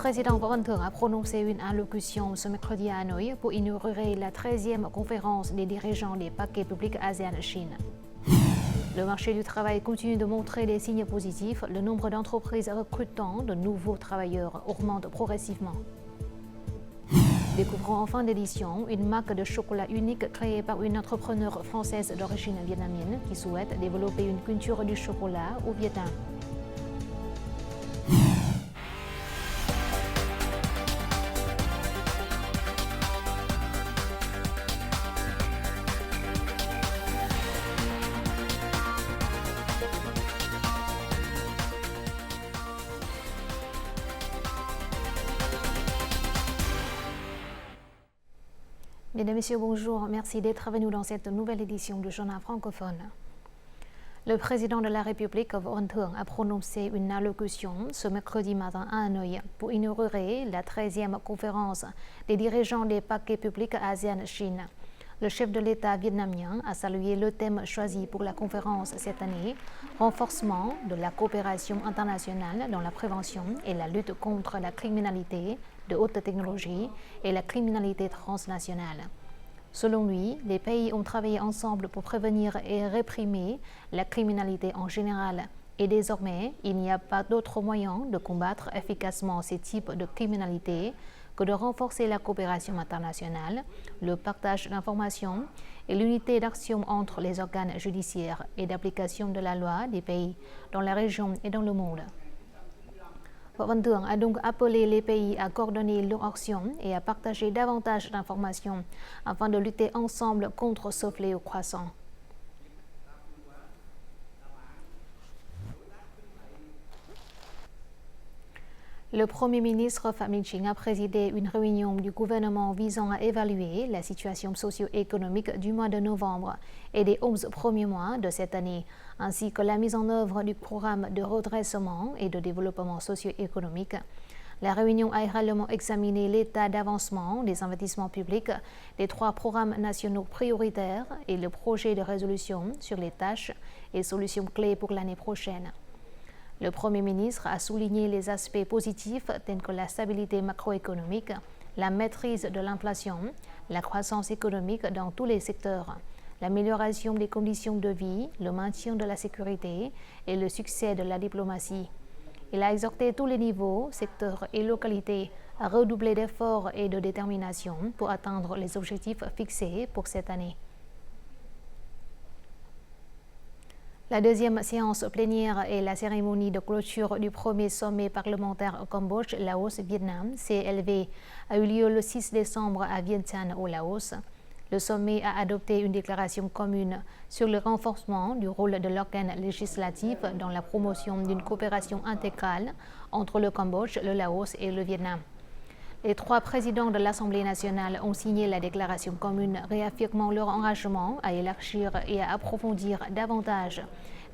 président Võ Văn Thưởng a prononcé une allocution ce mercredi à Hanoï pour inaugurer la 13e conférence des dirigeants des paquets publics ASEAN-Chine. Le marché du travail continue de montrer des signes positifs. Le nombre d'entreprises recrutant de nouveaux travailleurs augmente progressivement. Découvrons en fin d'édition une marque de chocolat unique créée par une entrepreneure française d'origine vietnamienne qui souhaite développer une culture du chocolat au Vietnam. Mesdames et messieurs, bonjour. Merci d'être venus dans cette nouvelle édition du journal francophone. Le président de la République, Võ Văn Thưởng, a prononcé une allocution ce mercredi matin à Hanoï pour inaugurer la 13e conférence des dirigeants des paquets publics ASEAN-Chine. Le chef de l'État vietnamien a salué le thème choisi pour la conférence cette année, renforcement de la coopération internationale dans la prévention et la lutte contre la criminalité de haute technologie et la criminalité transnationale. Selon lui, les pays ont travaillé ensemble pour prévenir et réprimer la criminalité en général. Et désormais, il n'y a pas d'autre moyen de combattre efficacement ces types de criminalité que de renforcer la coopération internationale, le partage d'informations et l'unité d'action entre les organes judiciaires et d'application de la loi des pays dans la région et dans le monde. Võ Văn Thưởng a donc appelé les pays à coordonner leurs actions et à partager davantage d'informations afin de lutter ensemble contre ce fléau croissant. Le Premier ministre Phạm Minh Chính a présidé une réunion du gouvernement visant à évaluer la situation socio-économique du mois de novembre et des 11 premiers mois de cette année, ainsi que la mise en œuvre du programme de redressement et de développement socio-économique. La réunion a également examiné l'état d'avancement des investissements publics, des 3 programmes nationaux prioritaires et le projet de résolution sur les tâches et solutions clés pour l'année prochaine. Le Premier ministre a souligné les aspects positifs tels que la stabilité macroéconomique, la maîtrise de l'inflation, la croissance économique dans tous les secteurs, l'amélioration des conditions de vie, le maintien de la sécurité et le succès de la diplomatie. Il a exhorté tous les niveaux, secteurs et localités à redoubler d'efforts et de détermination pour atteindre les objectifs fixés pour cette année. La deuxième séance plénière et la cérémonie de clôture du premier sommet parlementaire au Cambodge, Laos, Vietnam, CLV, a eu lieu le 6 décembre à Vientiane, au Laos. Le sommet a adopté une déclaration commune sur le renforcement du rôle de l'organe législatif dans la promotion d'une coopération intégrale entre le Cambodge, le Laos et le Vietnam. Les 3 présidents de l'Assemblée nationale ont signé la déclaration commune réaffirmant leur engagement à élargir et à approfondir davantage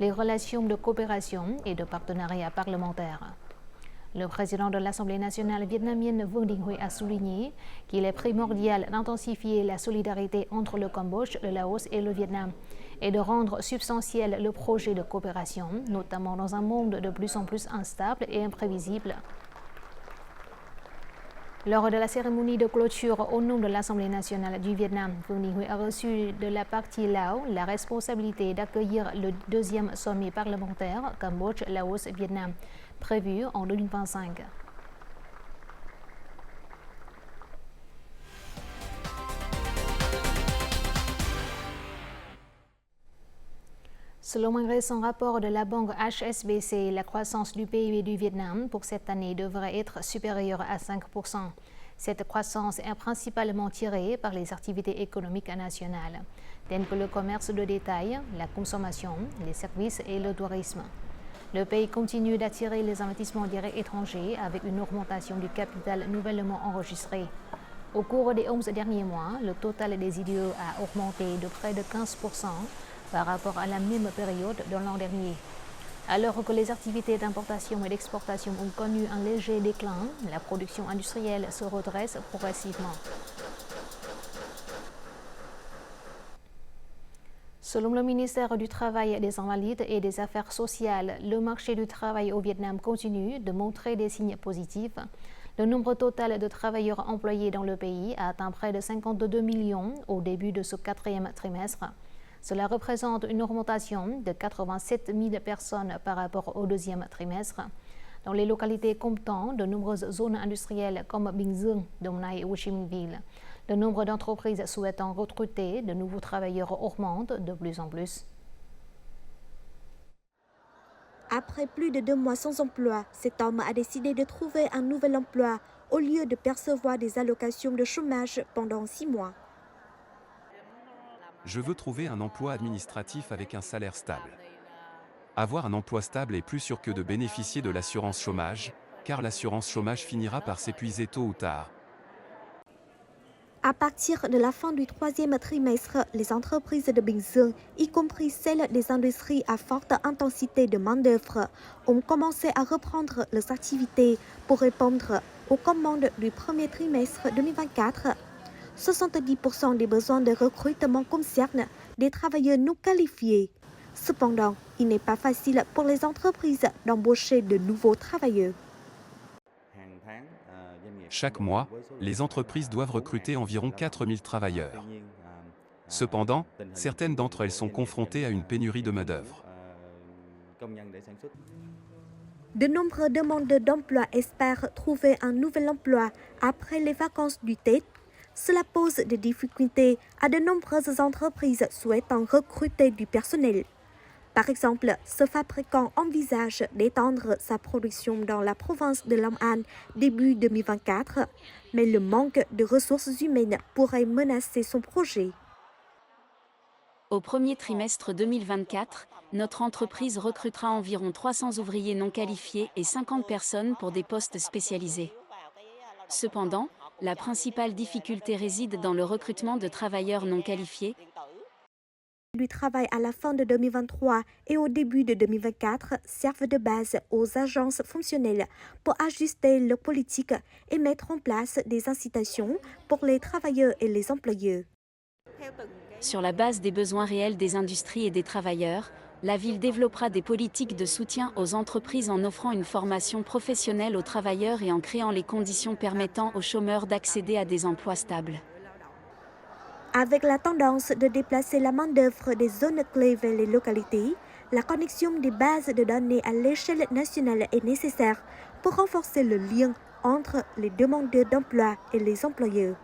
les relations de coopération et de partenariat parlementaire. Le président de l'Assemblée nationale vietnamienne Vương Đình Huệ a souligné qu'il est primordial d'intensifier la solidarité entre le Cambodge, le Laos et le Vietnam et de rendre substantiel le projet de coopération, notamment dans un monde de plus en plus instable et imprévisible. Lors de la cérémonie de clôture au nom de l'Assemblée nationale du Vietnam, Vương Đình Huệ a reçu de la partie Lao la responsabilité d'accueillir le 2e sommet parlementaire Cambodge-Laos-Vietnam, prévu en 2025. Selon un récent rapport de la banque HSBC, la croissance du PIB du Vietnam pour cette année devrait être supérieure à 5%. Cette croissance est principalement tirée par les activités économiques nationales, telles que le commerce de détail, la consommation, les services et le tourisme. Le pays continue d'attirer les investissements directs étrangers avec une augmentation du capital nouvellement enregistrée. Au cours des 11 derniers mois, le total des IDE a augmenté de près de 15% par rapport à la même période de l'an dernier. Alors que les activités d'importation et d'exportation ont connu un léger déclin, la production industrielle se redresse progressivement. Selon le ministère du Travail, des Invalides et des Affaires sociales, le marché du travail au Vietnam continue de montrer des signes positifs. Le nombre total de travailleurs employés dans le pays a atteint près de 52 millions au début de ce quatrième trimestre. Cela représente une augmentation de 87 000 personnes par rapport au deuxième trimestre. Dans les localités comptant de nombreuses zones industrielles comme Bình Dương, Đồng Nai et Ho Chi Minh Ville, le nombre d'entreprises souhaitant recruter de nouveaux travailleurs augmente de plus en plus. Après plus de 2 mois sans emploi, cet homme a décidé de trouver un nouvel emploi au lieu de percevoir des allocations de chômage pendant 6 mois. Je veux trouver un emploi administratif avec un salaire stable. Avoir un emploi stable est plus sûr que de bénéficier de l'assurance chômage, car l'assurance chômage finira par s'épuiser tôt ou tard. À partir de la fin du 3e trimestre, les entreprises de Bình Dương, y compris celles des industries à forte intensité de main-d'œuvre, ont commencé à reprendre leurs activités pour répondre aux commandes du premier trimestre 2024. 70% des besoins de recrutement concernent des travailleurs non qualifiés. Cependant, il n'est pas facile pour les entreprises d'embaucher de nouveaux travailleurs. Chaque mois, les entreprises doivent recruter environ 4 000 travailleurs. Cependant, certaines d'entre elles sont confrontées à une pénurie de main-d'œuvre. De nombreux demandeurs d'emploi espèrent trouver un nouvel emploi après les vacances du Tết. Cela pose des difficultés à de nombreuses entreprises souhaitant recruter du personnel. Par exemple, ce fabricant envisage d'étendre sa production dans la province de Long An début 2024, mais le manque de ressources humaines pourrait menacer son projet. Au premier trimestre 2024, notre entreprise recrutera environ 300 ouvriers non qualifiés et 50 personnes pour des postes spécialisés. Cependant, la principale difficulté réside dans le recrutement de travailleurs non qualifiés. Du travail à la fin de 2023 et au début de 2024 servent de base aux agences fonctionnelles pour ajuster leur politique et mettre en place des incitations pour les travailleurs et les employeurs. Sur la base des besoins réels des industries et des travailleurs, la ville développera des politiques de soutien aux entreprises en offrant une formation professionnelle aux travailleurs et en créant les conditions permettant aux chômeurs d'accéder à des emplois stables. Avec la tendance de déplacer la main-d'œuvre des zones clés vers les localités, la connexion des bases de données à l'échelle nationale est nécessaire pour renforcer le lien entre les demandeurs d'emploi et les employeurs.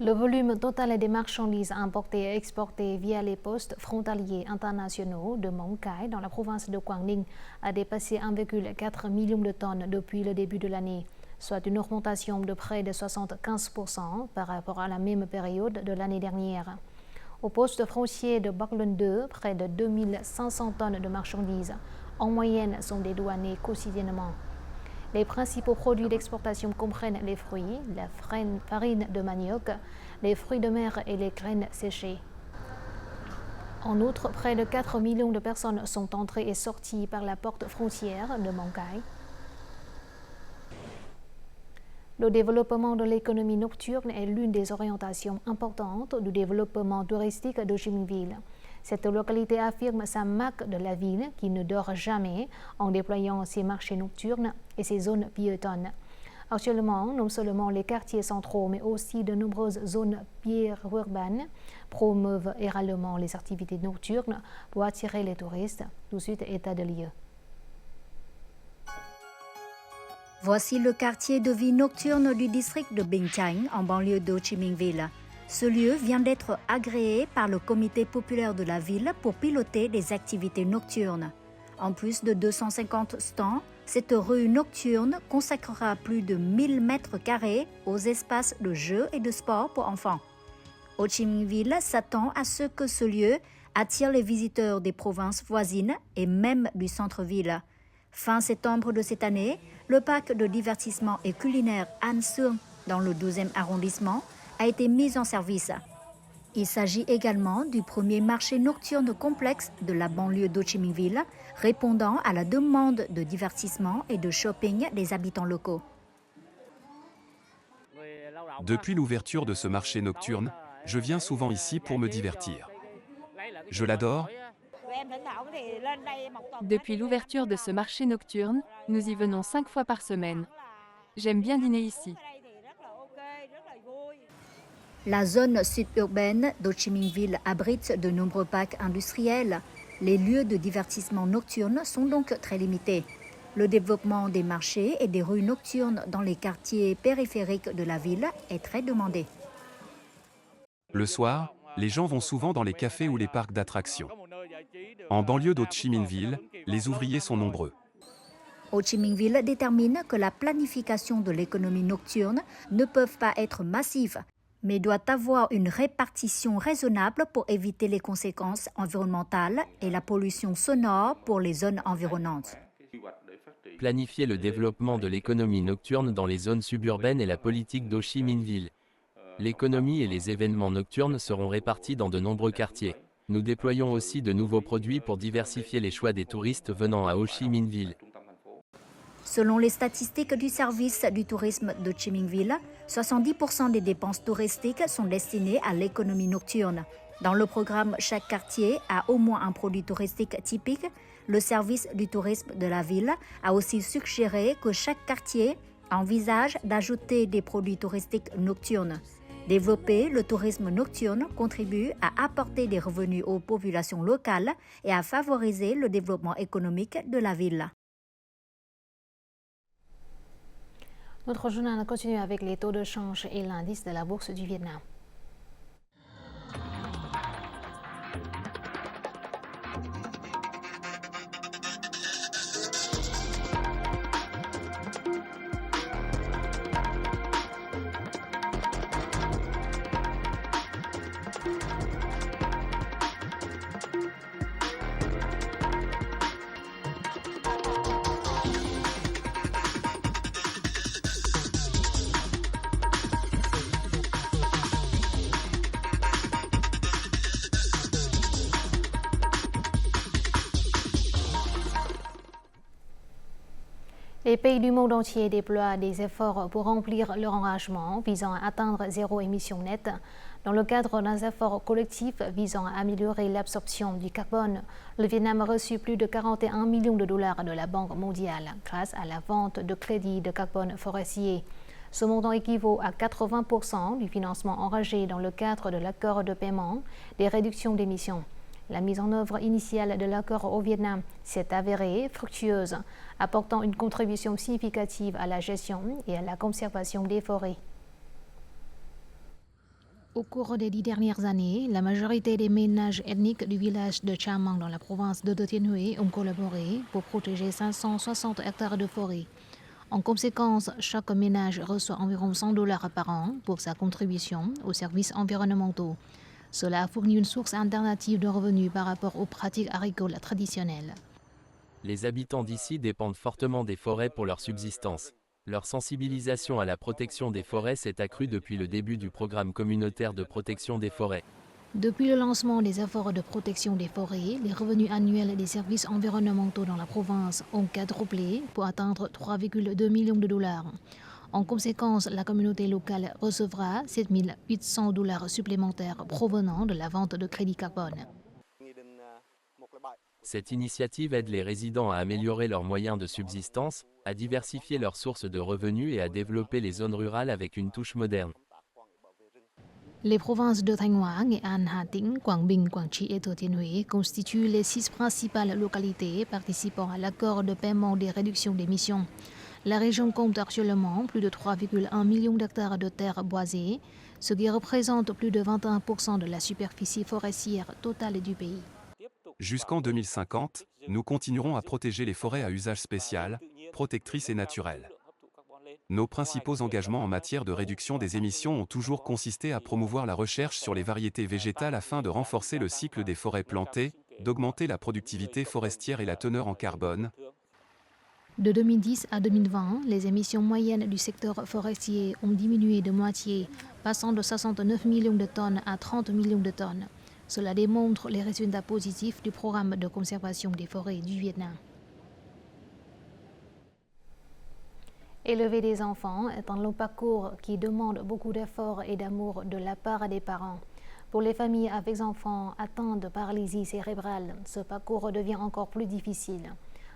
Le volume total des marchandises importées et exportées via les postes frontaliers internationaux de Móng Cái dans la province de Quảng Ninh a dépassé 1,4 million de tonnes depuis le début de l'année, soit une augmentation de près de 75% par rapport à la même période de l'année dernière. Au poste frontier de Bắc Luân 2, près de 2500 tonnes de marchandises en moyenne sont dédouanées quotidiennement. Les principaux produits d'exportation comprennent les fruits, la farine de manioc, les fruits de mer et les graines séchées. En outre, près de 4 millions de personnes sont entrées et sorties par la porte frontière de Móng Cái. Le développement de l'économie nocturne est l'une des orientations importantes du développement touristique de Ho Chi Minh Ville. Cette localité affirme sa marque de la ville qui ne dort jamais en déployant ses marchés nocturnes et ses zones piétonnes. Actuellement, non seulement les quartiers centraux, mais aussi de nombreuses zones périurbaines promeuvent également les activités nocturnes pour attirer les touristes. Tout de suite, état de lieu. Voici le quartier de vie nocturne du district de Binh Chánh en banlieue de Ho Chi Minh Ville. Ce lieu vient d'être agréé par le comité populaire de la ville pour piloter des activités nocturnes. En plus de 250 stands, cette rue nocturne consacrera plus de 1000 mètres carrés aux espaces de jeux et de sport pour enfants. Ho Chi Minh Ville s'attend à ce que ce lieu attire les visiteurs des provinces voisines et même du centre-ville. Fin septembre de cette année, le parc de divertissement et culinaire An Sương, dans le 12e arrondissement, a été mis en service. Il s'agit également du premier marché nocturne complexe de la banlieue d'Ho Chi Minh Ville, répondant à la demande de divertissement et de shopping des habitants locaux. Depuis l'ouverture de ce marché nocturne, je viens souvent ici pour me divertir. Je l'adore. Depuis l'ouverture de ce marché nocturne, nous y venons 5 fois par semaine. J'aime bien dîner ici. La zone sud-urbaine d'Ho Chi Minh Ville abrite de nombreux parcs industriels. Les lieux de divertissement nocturnes sont donc très limités. Le développement des marchés et des rues nocturnes dans les quartiers périphériques de la ville est très demandé. Le soir, les gens vont souvent dans les cafés ou les parcs d'attractions. En banlieue d'Ho Chi Minh Ville, les ouvriers sont nombreux. Ho Chi Minh Ville détermine que la planification de l'économie nocturne ne peut pas être massive, mais doit avoir une répartition raisonnable pour éviter les conséquences environnementales et la pollution sonore pour les zones environnantes. Planifier le développement de l'économie nocturne dans les zones suburbaines est la politique d'Ho Chi Minh Ville. L'économie et les événements nocturnes seront répartis dans de nombreux quartiers. Nous déployons aussi de nouveaux produits pour diversifier les choix des touristes venant à Ho Chi Minh Ville. Selon les statistiques du service du tourisme de Ho Chi Minh Ville, 70% des dépenses touristiques sont destinées à l'économie nocturne. Dans le programme Chaque quartier a au moins un produit touristique typique, le service du tourisme de la ville a aussi suggéré que chaque quartier envisage d'ajouter des produits touristiques nocturnes. Développer le tourisme nocturne contribue à apporter des revenus aux populations locales et à favoriser le développement économique de la ville. Notre journal continue avec les taux de change et l'indice de la bourse du Vietnam. Les pays du monde entier déploient des efforts pour remplir leur engagement visant à atteindre zéro émission nette. Dans le cadre d'un effort collectif visant à améliorer l'absorption du carbone, le Vietnam a reçu plus de 41 millions de dollars de la Banque mondiale grâce à la vente de crédits de carbone forestier. Ce montant équivaut à 80% du financement engagé dans le cadre de l'accord de paiement des réductions d'émissions. La mise en œuvre initiale de l'accord au Vietnam s'est avérée fructueuse, apportant une contribution significative à la gestion et à la conservation des forêts. Au cours des 10 dernières années, la majorité des ménages ethniques du village de Cha Mang dans la province de Thừa Thiên Huế ont collaboré pour protéger 560 hectares de forêt. En conséquence, chaque ménage reçoit environ $100 par an pour sa contribution aux services environnementaux. Cela a fourni une source alternative de revenus par rapport aux pratiques agricoles traditionnelles. Les habitants d'ici dépendent fortement des forêts pour leur subsistance. Leur sensibilisation à la protection des forêts s'est accrue depuis le début du programme communautaire de protection des forêts. Depuis le lancement des efforts de protection des forêts, les revenus annuels des services environnementaux dans la province ont quadruplé pour atteindre 3,2 millions de dollars. En conséquence, la communauté locale recevra $7 800 supplémentaires provenant de la vente de crédits carbone. Cette initiative aide les résidents à améliorer leurs moyens de subsistance, à diversifier leurs sources de revenus et à développer les zones rurales avec une touche moderne. Les provinces de Thanh Hóa, Nghệ An, Hà Tĩnh, Quảng Bình, Quảng Trị et Thừa Thiên Huế constituent les 6 principales localités participant à l'accord de paiement des réductions d'émissions. La région compte actuellement plus de 3,1 millions d'hectares de terres boisées, ce qui représente plus de 21% de la superficie forestière totale du pays. Jusqu'en 2050, nous continuerons à protéger les forêts à usage spécial, protectrices et naturelles. Nos principaux engagements en matière de réduction des émissions ont toujours consisté à promouvoir la recherche sur les variétés végétales afin de renforcer le cycle des forêts plantées, d'augmenter la productivité forestière et la teneur en carbone. De 2010 à 2020, les émissions moyennes du secteur forestier ont diminué de moitié, passant de 69 millions de tonnes à 30 millions de tonnes. Cela démontre les résultats positifs du programme de conservation des forêts du Vietnam. Élever des enfants est un long parcours qui demande beaucoup d'efforts et d'amour de la part des parents. Pour les familles avec enfants atteints de paralysie cérébrale, ce parcours devient encore plus difficile.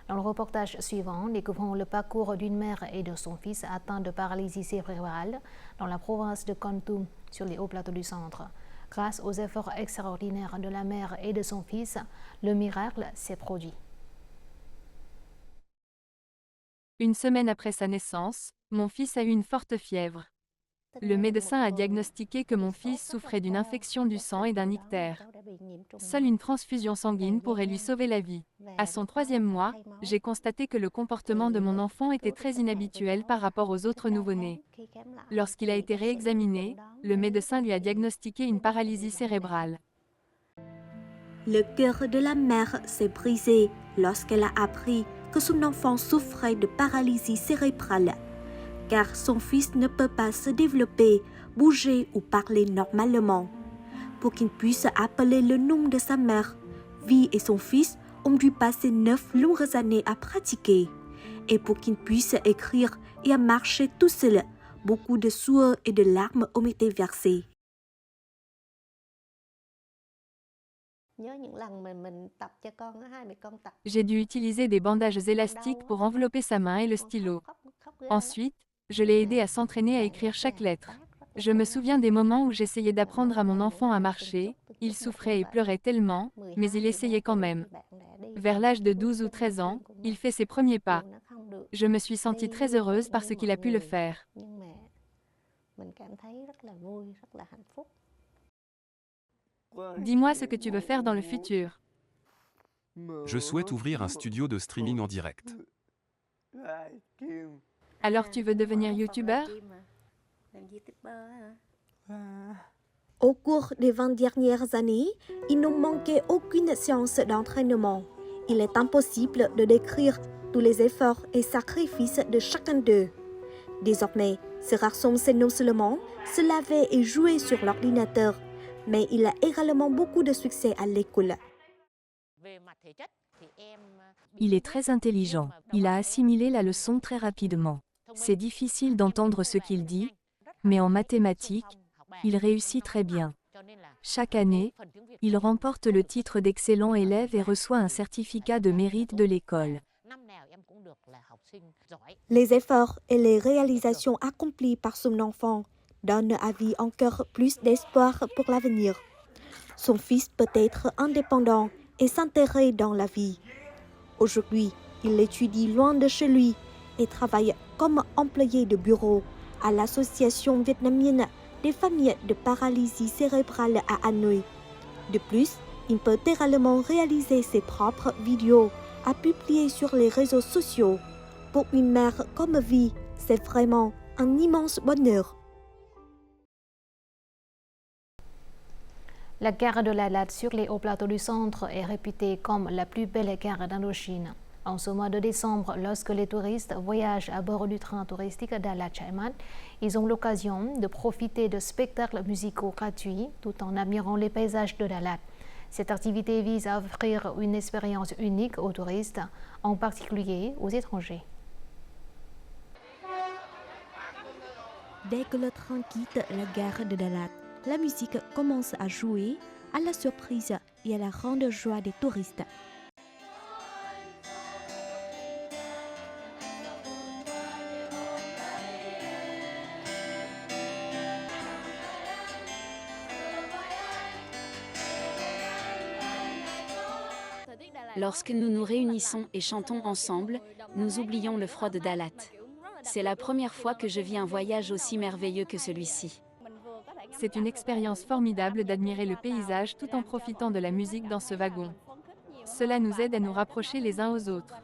Dans le reportage suivant, découvrons le parcours d'une mère et de son fils atteints de paralysie cérébrale dans la province de Kon Tum, sur les hauts plateaux du centre. Grâce aux efforts extraordinaires de la mère et de son fils, le miracle s'est produit. Une semaine après sa naissance, mon fils a eu une forte fièvre. Le médecin a diagnostiqué que mon fils souffrait d'une infection du sang et d'un ictère. Seule une transfusion sanguine pourrait lui sauver la vie. À son 3e mois, j'ai constaté que le comportement de mon enfant était très inhabituel par rapport aux autres nouveau-nés. Lorsqu'il a été réexaminé, le médecin lui a diagnostiqué une paralysie cérébrale. Le cœur de la mère s'est brisé lorsqu'elle a appris que son enfant souffrait de paralysie cérébrale, car son fils ne peut pas se développer, bouger ou parler normalement. Pour qu'il puisse appeler le nom de sa mère, Vi et son fils ont dû passer 9 longues années à pratiquer. Et pour qu'il puisse écrire et à marcher tout seul, beaucoup de sueur et de larmes ont été versées. J'ai dû utiliser des bandages élastiques pour envelopper sa main et le stylo. Ensuite, je l'ai aidé à s'entraîner à écrire chaque lettre. Je me souviens des moments où j'essayais d'apprendre à mon enfant à marcher. Il souffrait et pleurait tellement, mais il essayait quand même. Vers l'âge de 12 ou 13 ans, il fait ses premiers pas. Je me suis sentie très heureuse parce qu'il a pu le faire. Dis-moi ce que tu veux faire dans le futur. Je souhaite ouvrir un studio de streaming en direct. Alors tu veux devenir youtubeur? Au cours des 20 dernières années, ils n'ont manqué aucune séance d'entraînement. Il est impossible de décrire tous les efforts et sacrifices de chacun d'eux. Désormais, ce garçon sait non seulement se laver et jouer sur l'ordinateur, mais il a également beaucoup de succès à l'école. Il est très intelligent. Il a assimilé la leçon très rapidement. C'est difficile d'entendre ce qu'il dit, mais en mathématiques, il réussit très bien. Chaque année, il remporte le titre d'excellent élève et reçoit un certificat de mérite de l'école. Les efforts et les réalisations accomplies par son enfant donnent à Vi encore plus d'espoir pour l'avenir. Son fils peut être indépendant et s'intégrer dans la vie. Aujourd'hui, il étudie loin de chez lui et travaille comme employé de bureau à l'association vietnamienne des familles de paralysie cérébrale à Hanoï. De plus, il peut également réaliser ses propres vidéos à publier sur les réseaux sociaux. Pour une mère comme Vi, c'est vraiment un immense bonheur. La gare de Dalat sur les hauts plateaux du centre est réputée comme la plus belle gare d'Indochine. En ce mois de décembre, lorsque les touristes voyagent à bord du train touristique Dalat Chaimat, ils ont l'occasion de profiter de spectacles musicaux gratuits tout en admirant les paysages de Dalat. Cette activité vise à offrir une expérience unique aux touristes, en particulier aux étrangers. Dès que le train quitte la gare de Dalat, la musique commence à jouer à la surprise et à la grande joie des touristes. Lorsque nous nous réunissons et chantons ensemble, nous oublions le froid de Dalat. C'est la première fois que je vis un voyage aussi merveilleux que celui-ci. C'est une expérience formidable d'admirer le paysage tout en profitant de la musique dans ce wagon. Cela nous aide à nous rapprocher les uns aux autres.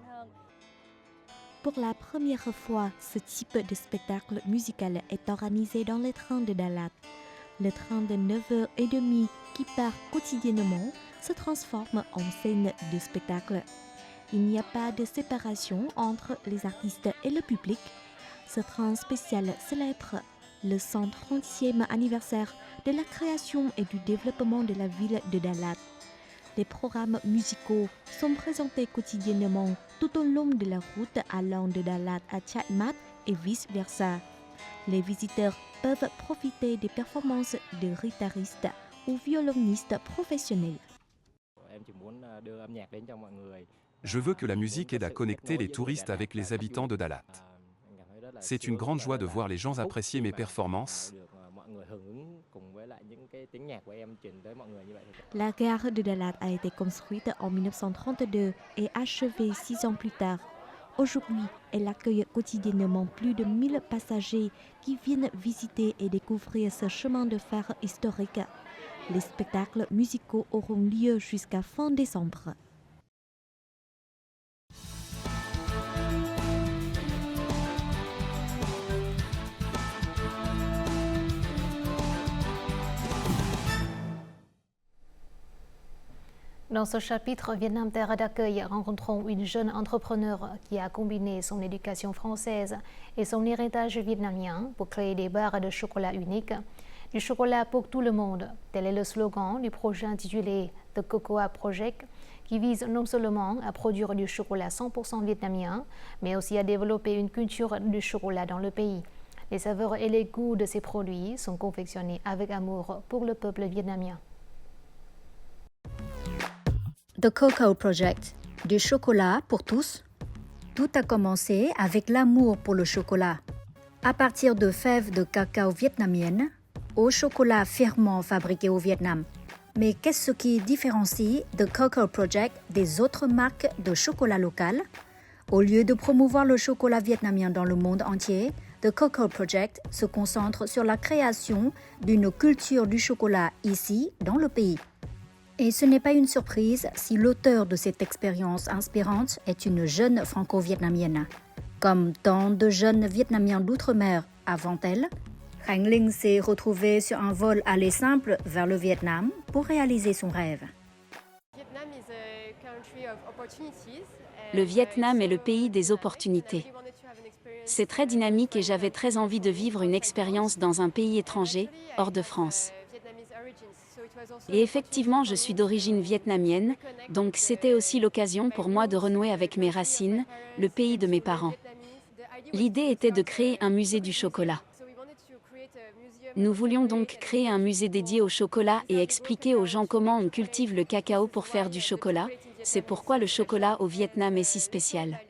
Pour la première fois, ce type de spectacle musical est organisé dans les trains de Dalat. Le train de 9h30 qui part quotidiennement se transforme en scène de spectacle. Il n'y a pas de séparation entre les artistes et le public. Ce train spécial célèbre le 130e anniversaire de la création et du développement de la ville de Dalat. Les programmes musicaux sont présentés quotidiennement tout au long de la route allant de Dalat à Chaimat et vice-versa. Les visiteurs peuvent profiter des performances de guitaristes ou violoniste professionnel. Je veux que la musique aide à connecter les touristes avec les habitants de Dalat. C'est une grande joie de voir les gens apprécier mes performances. La gare de Dalat a été construite en 1932 et achevée 6 ans plus tard. Aujourd'hui, elle accueille quotidiennement plus de 1000 passagers qui viennent visiter et découvrir ce chemin de fer historique. Les spectacles musicaux auront lieu jusqu'à fin décembre. Dans ce chapitre, Vietnam Terre d'accueil, rencontrons une jeune entrepreneur qui a combiné son éducation française et son héritage vietnamien pour créer des barres de chocolat uniques. Du chocolat pour tout le monde, tel est le slogan du projet intitulé The Cocoa Project, qui vise non seulement à produire du chocolat 100% vietnamien, mais aussi à développer une culture du chocolat dans le pays. Les saveurs et les goûts de ces produits sont confectionnés avec amour pour le peuple vietnamien. The Cocoa Project, du chocolat pour tous. Tout a commencé avec l'amour pour le chocolat. À partir de fèves de cacao vietnamiennes, au chocolat fièrement fabriqué au Vietnam. Mais qu'est-ce qui différencie The Cocoa Project des autres marques de chocolat local? Au lieu de promouvoir le chocolat vietnamien dans le monde entier, The Cocoa Project se concentre sur la création d'une culture du chocolat ici, dans le pays. Et ce n'est pas une surprise si l'auteur de cette expérience inspirante est une jeune franco-vietnamienne. Comme tant de jeunes Vietnamiens d'outre-mer avant elle, Khánh Linh s'est retrouvée sur un vol aller simple vers le Vietnam pour réaliser son rêve. Le Vietnam est le pays des opportunités. C'est très dynamique et j'avais très envie de vivre une expérience dans un pays étranger, hors de France. Et effectivement, je suis d'origine vietnamienne, donc c'était aussi l'occasion pour moi de renouer avec mes racines, le pays de mes parents. L'idée était de créer un musée du chocolat. Nous voulions donc créer un musée dédié au chocolat et expliquer aux gens comment on cultive le cacao pour faire du chocolat. C'est pourquoi le chocolat au Vietnam est si spécial.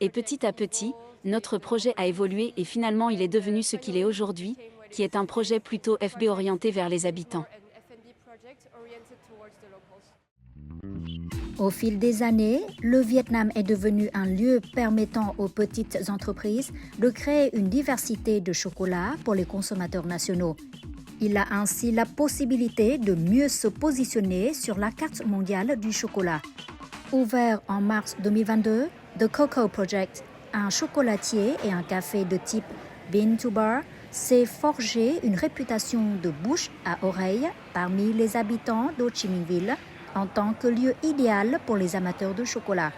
Et petit à petit, notre projet a évolué et finalement il est devenu ce qu'il est aujourd'hui, qui est un projet plutôt FB orienté vers les habitants. Au fil des années, le Vietnam est devenu un lieu permettant aux petites entreprises de créer une diversité de chocolat pour les consommateurs nationaux. Il a ainsi la possibilité de mieux se positionner sur la carte mondiale du chocolat. Ouvert en mars 2022, The Cocoa Project, un chocolatier et un café de type Bean to Bar, s'est forgé une réputation de bouche à oreille parmi les habitants d'Ho Chi Minh Ville en tant que lieu idéal pour les amateurs de chocolat.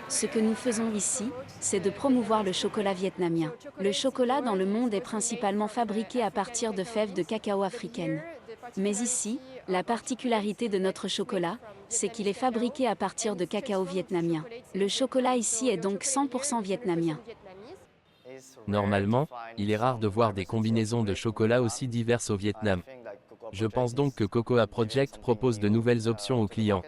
Ce que nous faisons ici, c'est de promouvoir le chocolat vietnamien. Le chocolat dans le monde est principalement fabriqué à partir de fèves de cacao africaines. Mais ici, la particularité de notre chocolat, c'est qu'il est fabriqué à partir de cacao vietnamien. Le chocolat ici est donc 100% vietnamien. Normalement, il est rare de voir des combinaisons de chocolat aussi diverses au Vietnam. Je pense donc que Cocoa Project propose de nouvelles options aux clients.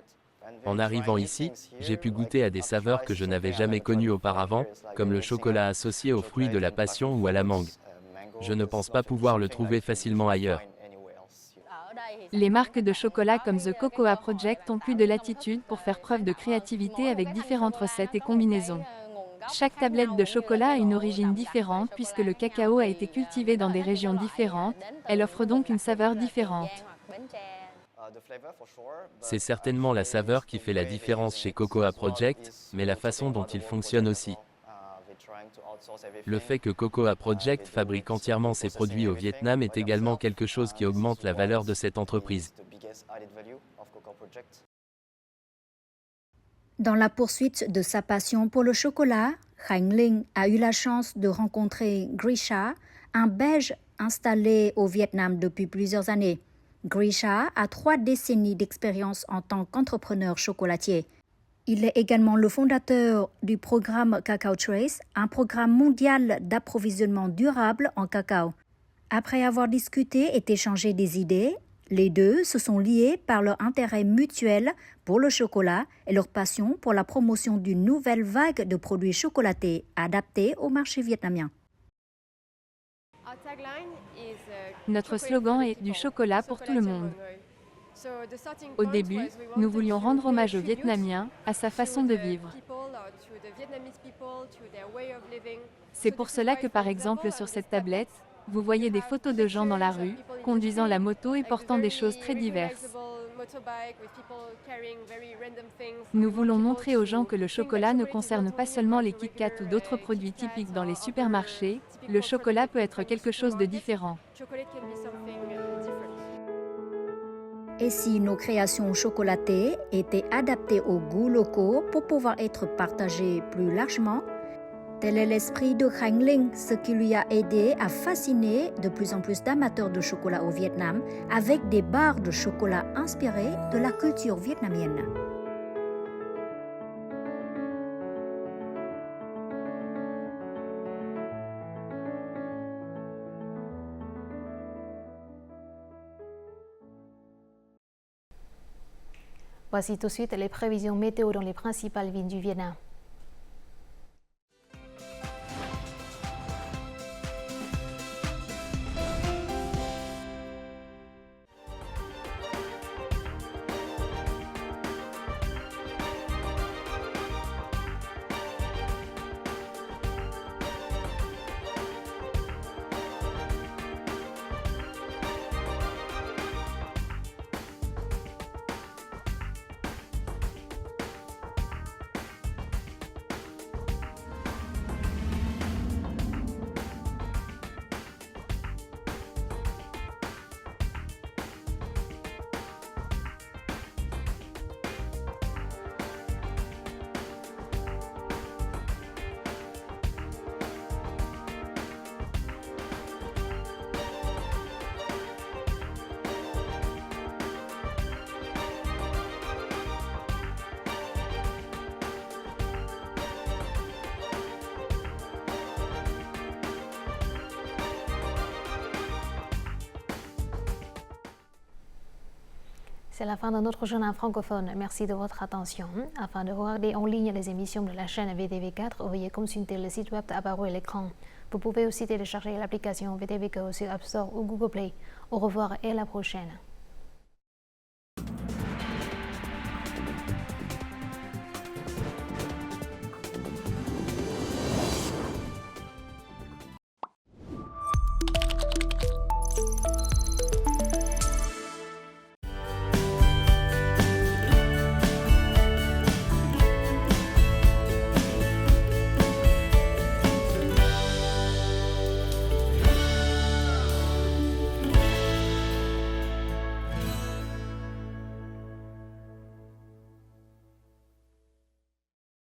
En arrivant ici, j'ai pu goûter à des saveurs que je n'avais jamais connues auparavant, comme le chocolat associé aux fruits de la passion ou à la mangue. Je ne pense pas pouvoir le trouver facilement ailleurs. Les marques de chocolat comme The Cocoa Project ont plus de latitude pour faire preuve de créativité avec différentes recettes et combinaisons. Chaque tablette de chocolat a une origine différente puisque le cacao a été cultivé dans des régions différentes, elle offre donc une saveur différente. C'est certainement la saveur qui fait la différence chez Cocoa Project, mais la façon dont il fonctionne aussi. Le fait que Cocoa Project fabrique entièrement ses produits au Vietnam est également quelque chose qui augmente la valeur de cette entreprise. Dans la poursuite de sa passion pour le chocolat, Khánh Linh a eu la chance de rencontrer Grisha, un Belge installé au Vietnam depuis plusieurs années. Grisha a 3 décennies d'expérience en tant qu'entrepreneur chocolatier. Il est également le fondateur du programme Cacao Trace, un programme mondial d'approvisionnement durable en cacao. Après avoir discuté et échangé des idées, Les deux se sont liés par leur intérêt mutuel pour le chocolat et leur passion pour la promotion d'une nouvelle vague de produits chocolatés adaptés au marché vietnamien. Notre slogan est « Du chocolat pour tout le monde ». Au début, nous voulions rendre hommage aux Vietnamiens, à sa façon de vivre. C'est pour cela que par exemple sur cette tablette, vous voyez des photos de gens dans la rue, conduisant la moto et portant des choses très diverses. Nous voulons montrer aux gens que le chocolat ne concerne pas seulement les Kit Kat ou d'autres produits typiques dans les supermarchés, le chocolat peut être quelque chose de différent. Et si nos créations chocolatées étaient adaptées aux goûts locaux pour pouvoir être partagées plus largement? Tel est l'esprit de Khánh Linh, ce qui lui a aidé à fasciner de plus en plus d'amateurs de chocolat au Vietnam avec des barres de chocolat inspirées de la culture vietnamienne. Voici tout de suite les prévisions météo dans les principales villes du Vietnam. C'est la fin de notre journal francophone. Merci de votre attention. Afin de regarder en ligne les émissions de la chaîne VTV4, veuillez consulter le site web apparu à l'écran. Vous pouvez aussi télécharger l'application VTV4 sur App Store ou Google Play. Au revoir et à la prochaine.